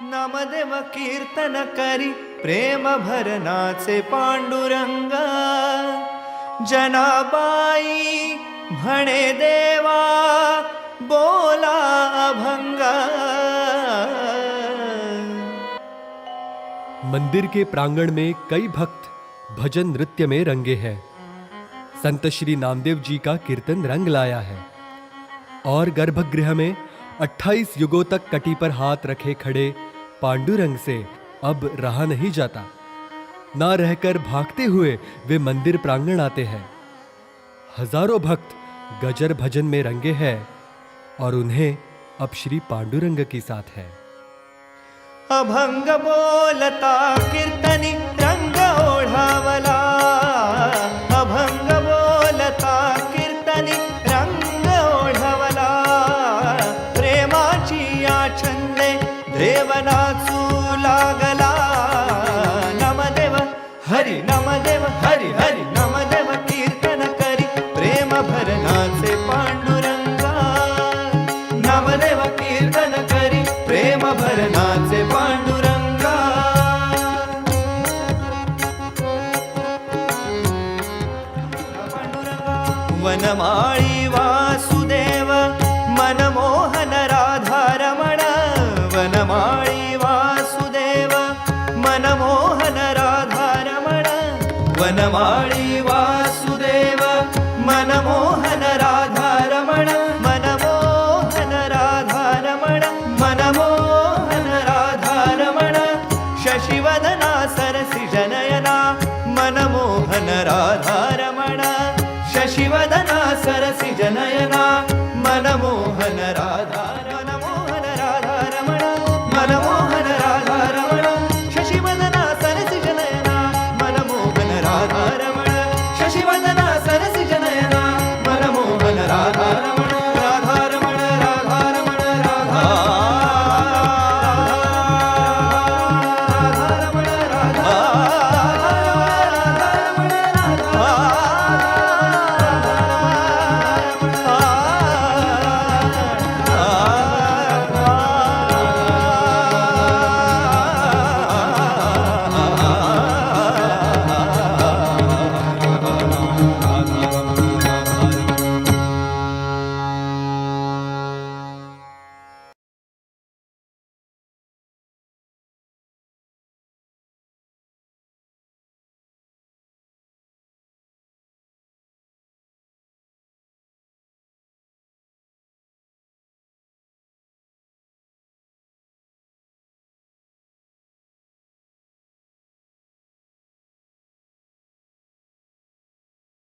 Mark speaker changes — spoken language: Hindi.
Speaker 1: नामदेव कीर्तन करी प्रेम भरनाचे पांडुरंगा, जनाबाई म्हणे देवा बोला अभंगा।
Speaker 2: मंदिर के प्रांगण में कई भक्त भजन नृत्य में रंगे हैं। संत श्री नामदेव जी का कीर्तन रंग लाया है और गर्भगृह में 28 युगों तक कटी पर हाथ रखे खड़े पांडुरंग से अब रहा नहीं जाता। ना रहकर भागते हुए वे मंदिर प्रांगण आते हैं। हजारों भक्त गजर भजन में रंगे हैं और उन्हें अब श्री पांडुरंग की साथ है।
Speaker 1: अभंग बोलता कीर्तनी रंग ओढावला, अभंग बोलता कीर्तनी रंग ओढावला। प्रेमाची आछंदे देव नाचू लागला। नमदेव हरी नमदेव हरी हरी नमदेव कीर्तन करी प्रेम भरनाचे पांडुरंगा। नमदेव कीर्तन करी प्रेम भरनाचे पांडुरंगा। वनमाळी वासुदेव मनमोहन राधारमण, वनमाळी वासुदेव मनमोहन राधारमण। वनमाळी वासुदेव मनमोहन राधारमण, मनमोहन राधारमण, मनमोहन राधारमण। शशिवदन